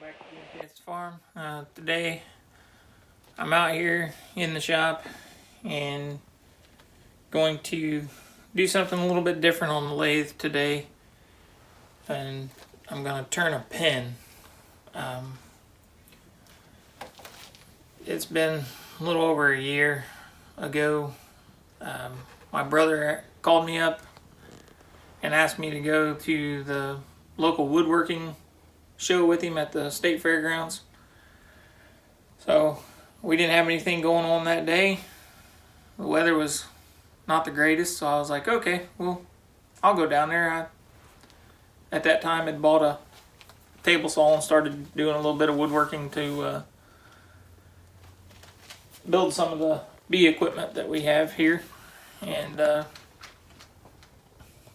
Back to the Untitled Farm. Today I'm out here in the shop and going to do something a little bit different on the lathe today, and I'm going to turn a pen. It's been a little over a year ago. My brother called me up and asked me to go to the local woodworking show with him at the state fairgrounds. So we didn't have anything going on that day. The weather was not the greatest, so I was like, okay, well, I'll go down there. I, at that time, had bought a table saw and started doing a little bit of woodworking to build some of the bee equipment that we have here. And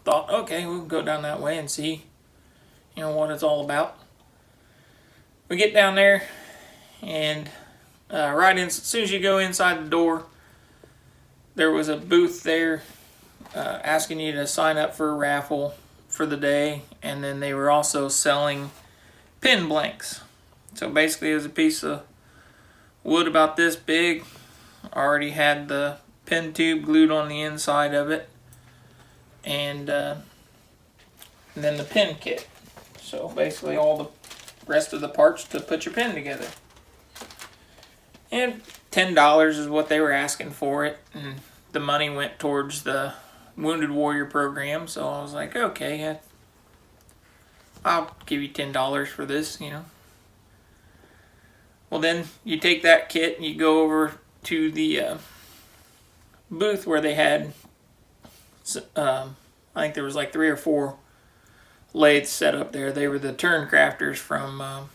thought, okay, we'll go down that way and see, what it's all about. We get down there, and as soon as you go inside the door, there was a booth there asking you to sign up for a raffle for the day, and then they were also selling pen blanks. So basically it was a piece of wood about this big, already had the pen tube glued on the inside of it, and then the pen kit. So basically all the rest of the parts to put your pen together. And $10 is what they were asking for it, and the money went towards the Wounded Warrior program. So I was like, okay, I'll give you $10 for this, Well, then you take that kit and you go over to the booth where they had, I think there was like 3 or 4 lathes set up there. They were the turn crafters from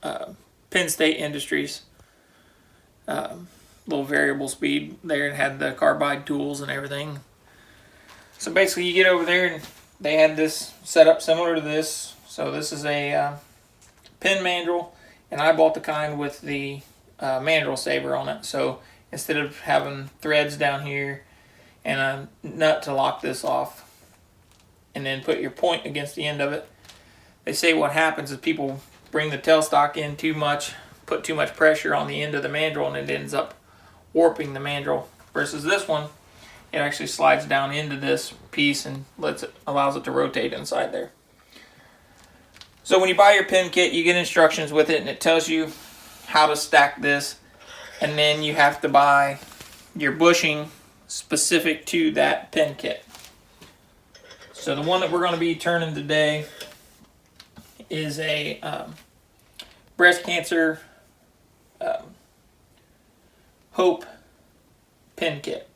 Penn State Industries. Little variable speed there, and had the carbide tools and everything. So basically you get over there and they had this set up similar to this. So this is a pen mandrel, and I bought the kind with the mandrel saver on it. So instead of having threads down here and a nut to lock this off and then put your point against the end of it, they say what happens is people bring the tailstock in too much, put too much pressure on the end of the mandrel, and it ends up warping the mandrel. Versus this one, it actually slides down into this piece and allows it to rotate inside there. So when you buy your pen kit, you get instructions with it, and it tells you how to stack this, and then you have to buy your bushing specific to that pen kit. So the one that we're going to be turning today is a breast cancer Hope pen kit.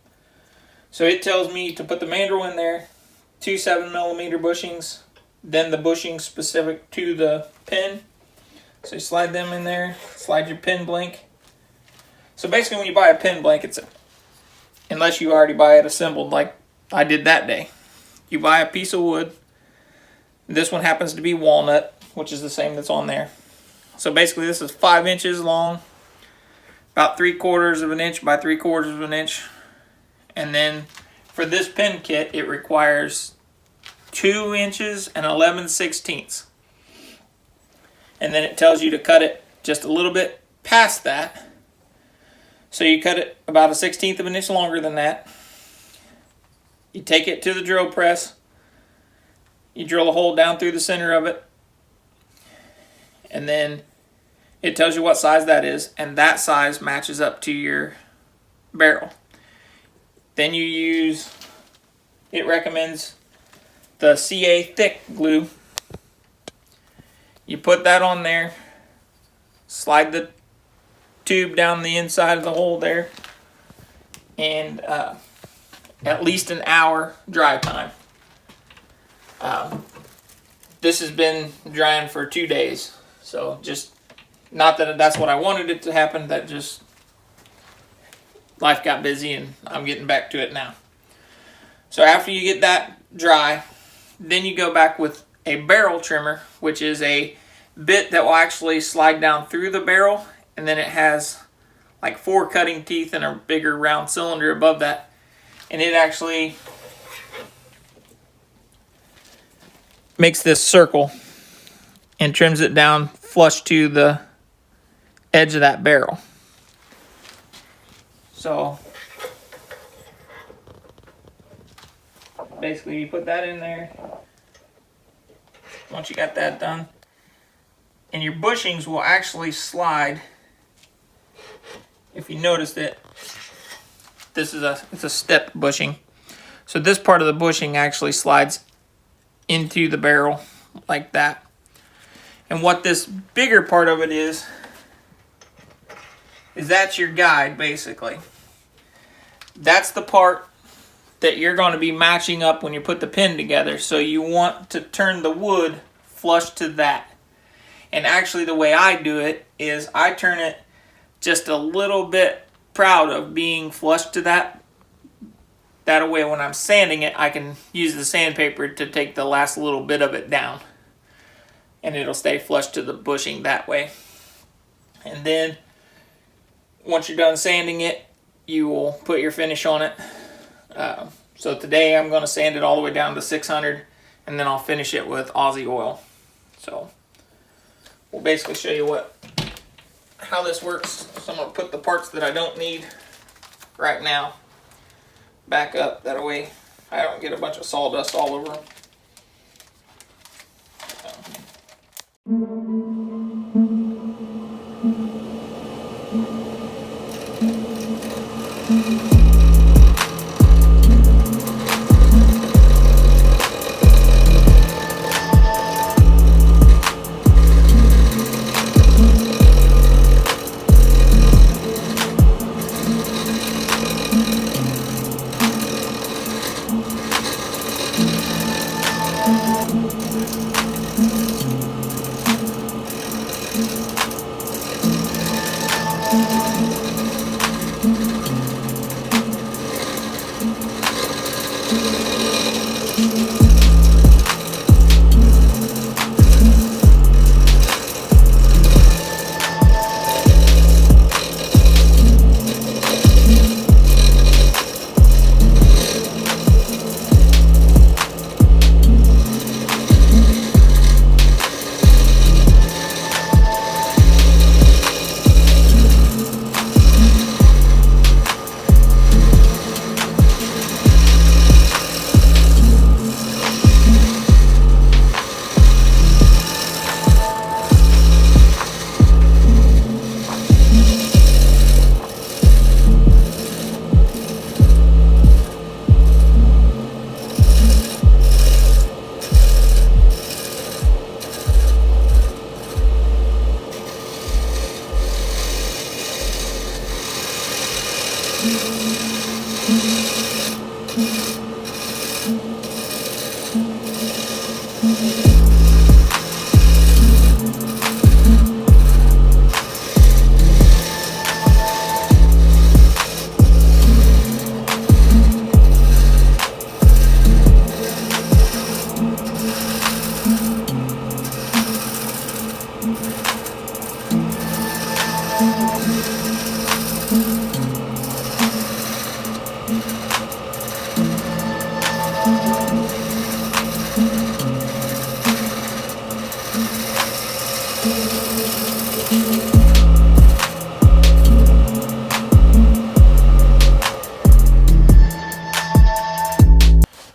So it tells me to put the mandrel in there, 2 7mm bushings, then the bushings specific to the pen. So you slide them in there, slide your pen blank. So basically when you buy a pen blank, unless you already buy it assembled like I did that day, you buy a piece of wood. This one happens to be walnut, which is the same that's on there. So basically this is 5 inches long, about 3/4 of an inch by 3/4 of an inch. And then for this pen kit, it requires 2 inches and 11/16. And then it tells you to cut it just a little bit past that. So you cut it about 1/16 of an inch longer than that. You take it to the drill press. You drill a hole down through the center of it. And then it tells you what size that is, and that size matches up to your barrel. Then it recommends the CA thick glue. You put that on there, slide the tube down the inside of the hole there, and at least an hour dry time. This has been drying for 2 days, so just not that that's what I wanted it to happen, that just life got busy and I'm getting back to it now. So after you get that dry, then you go back with a barrel trimmer, which is a bit that will actually slide down through the barrel, and then it has like 4 cutting teeth and a bigger round cylinder above that, and it actually makes this circle and trims it down flush to the edge of that barrel. So basically you put that in there once you got that done, and your bushings will actually slide. If you noticed it, it's a stepped bushing. So this part of the bushing actually slides into the barrel like that. And what this bigger part of it is that's your guide, basically. That's the part that you're going to be matching up when you put the pin together. So you want to turn the wood flush to that. And actually the way I do it is I turn it just a little bit proud of being flush to that. That way when I'm sanding it, I can use the sandpaper to take the last little bit of it down. And it'll stay flush to the bushing that way. And then once you're done sanding it, you will put your finish on it. So today I'm going to sand it all the way down to 600, and then I'll finish it with Aussie oil. So we'll basically show you how this works. So I'm going to put the parts that I don't need right now back up. That way I don't get a bunch of sawdust all over them.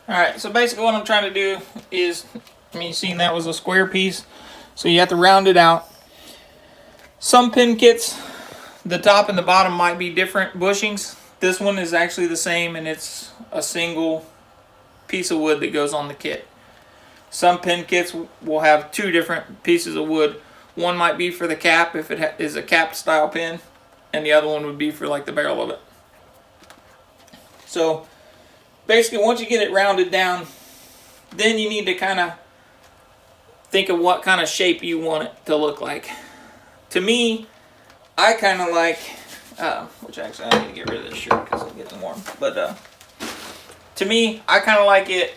Alright, so basically what I'm trying to do is, you've seen that was a square piece, so you have to round it out. Some pin kits, the top and the bottom might be different bushings. This one is actually the same, and it's a single piece of wood that goes on the kit. Some pin kits will have two different pieces of wood. One might be for the cap, if it is a cap style pin, and the other one would be for like the barrel of it. So basically once you get it rounded down, then you need to kind of think of what kind of shape you want it to look like. To me, I kind of like, which actually I need to get rid of this shirt because it's getting warm, but to me, I kind of like it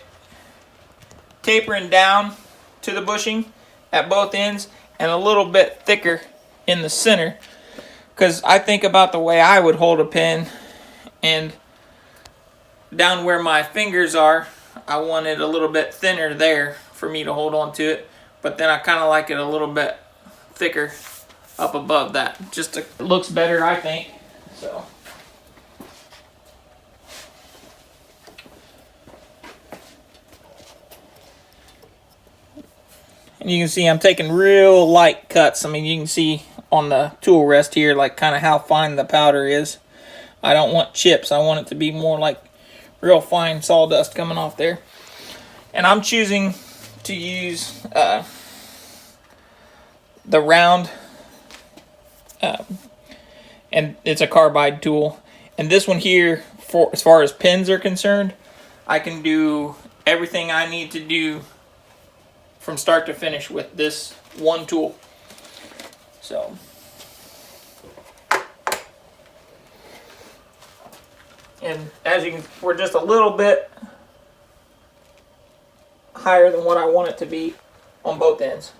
tapering down to the bushing at both ends and a little bit thicker in the center, because I think about the way I would hold a pen, and down where my fingers are, I want it a little bit thinner there for me to hold on to it, but then I kind of like it a little bit thicker up above that. It looks better, I think. So. And you can see I'm taking real light cuts. I mean, you can see on the tool rest here, like kind of how fine the powder is. I don't want chips. I want it to be more like real fine sawdust coming off there. And I'm choosing to use the round, and it's a carbide tool. And this one here, as far as pins are concerned, I can do everything I need to do from start to finish with this one tool. So, and as you can, we're just a little bit higher than what I want it to be on both ends.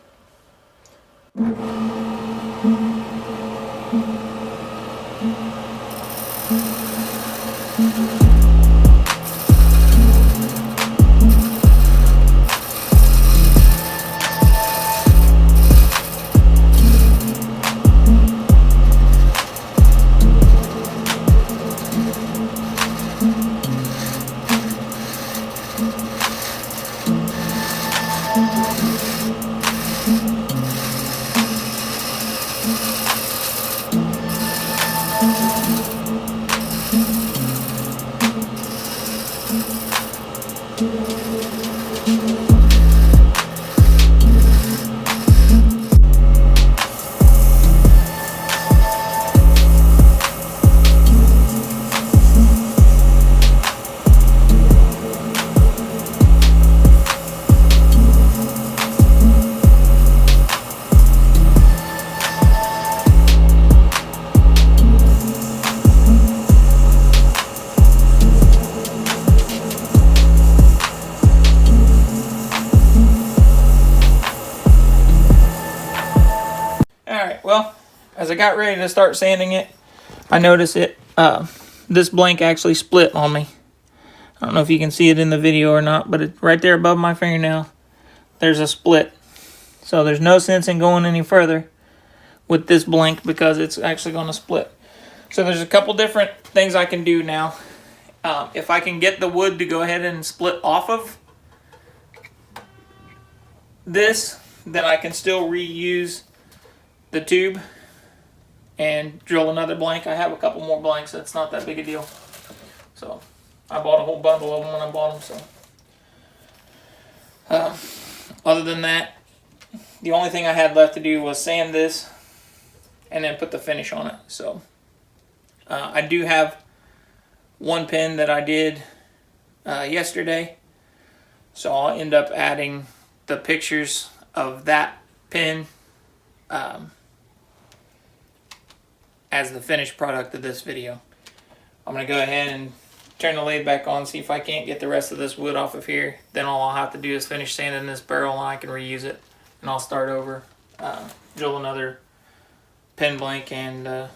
Well, as I got ready to start sanding it, I noticed this blank actually split on me. I don't know if you can see it in the video or not, but right there above my fingernail, there's a split. So there's no sense in going any further with this blank because it's actually going to split. So there's a couple different things I can do now. If I can get the wood to go ahead and split off of this, then I can still reuse the tube and drill another blank. I have a couple more blanks. That's not that big a deal. So I bought a whole bundle of them when I bought them. So other than that, the only thing I had left to do was sand this and then put the finish on it. So I do have one pin that I did yesterday, so I'll end up adding the pictures of that pin as the finished product of this video. I'm going to go ahead and turn the lathe back on, see if I can't get the rest of this wood off of here. Then all I'll have to do is finish sanding this barrel and I can reuse it. And I'll start over, drill another pin blank, and have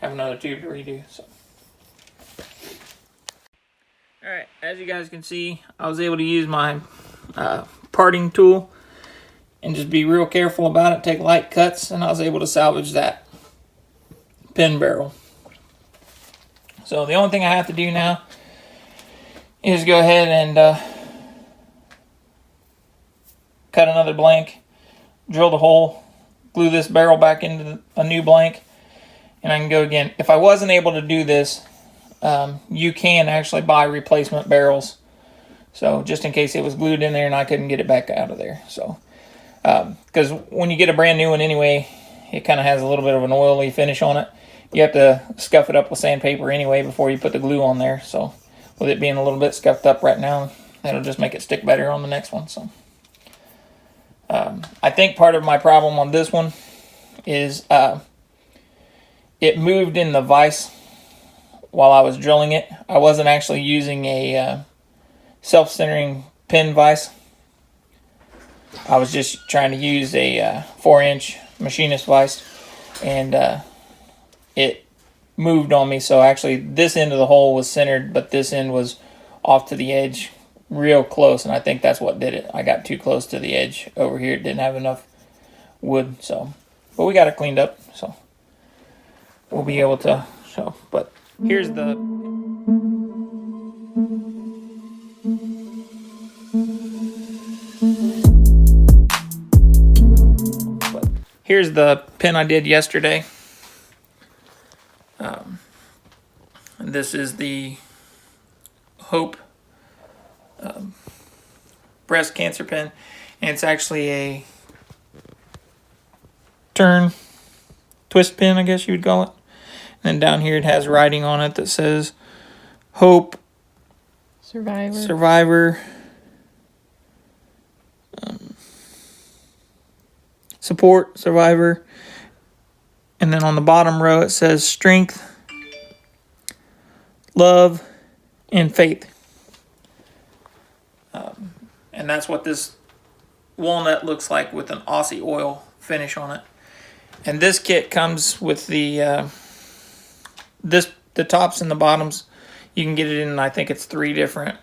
another tube to redo. So, alright, as you guys can see, I was able to use my parting tool and just be real careful about it, take light cuts, and I was able to salvage that pin barrel. So the only thing I have to do now is go ahead and cut another blank, drill the hole, glue this barrel back into a new blank, and I can go again. If I wasn't able to do this, you can actually buy replacement barrels. So just in case it was glued in there and I couldn't get it back out of there. So, because when you get a brand new one anyway, it kind of has a little bit of an oily finish on it. You have to scuff it up with sandpaper anyway before you put the glue on there. So with it being a little bit scuffed up right now, that'll just make it stick better on the next one. So I think part of my problem on this one is it moved in the vise while I was drilling it. I wasn't actually using a self-centering pin vise. I was just trying to use a 4-inch machinist vise, and it moved on me. So actually this end of the hole was centered, but this end was off to the edge real close, and I think that's what did it. I got too close to the edge over here. It didn't have enough wood, so. But we got it cleaned up, so we'll be able to show. But here's the... Here's the pin I did yesterday. This is the Hope breast cancer pin, and it's actually a twist pin, I guess you would call it. And then down here it has writing on it that says Hope Survivor Support Survivor. And then on the bottom row it says Strength, Love, and Faith. And that's what this walnut looks like with an Aussie oil finish on it. And this kit comes with the the tops and the bottoms. You can get it in, I think it's 3 different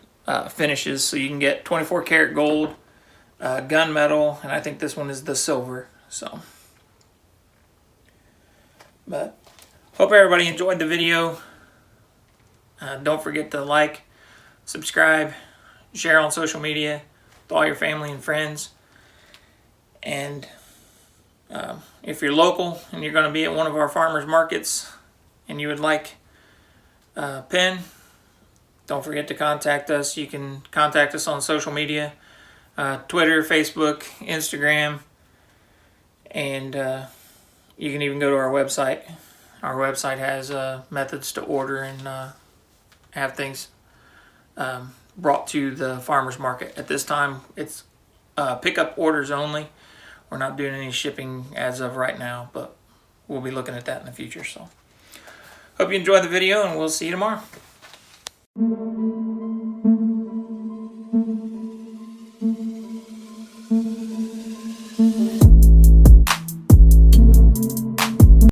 finishes. So you can get 24 karat gold, gunmetal, and I think this one is the silver. So, but hope everybody enjoyed the video. Don't forget to like, subscribe, share on social media with all your family and friends. And if you're local and you're going to be at one of our farmers markets and you would like a pen, don't forget to contact us. You can contact us on social media, Twitter, Facebook, Instagram, and you can even go to our website. Our website has methods to order and have things brought to the farmers market. At this time, it's pickup orders only. We're not doing any shipping as of right now, but we'll be looking at that in the future. So, hope you enjoyed the video, and we'll see you tomorrow.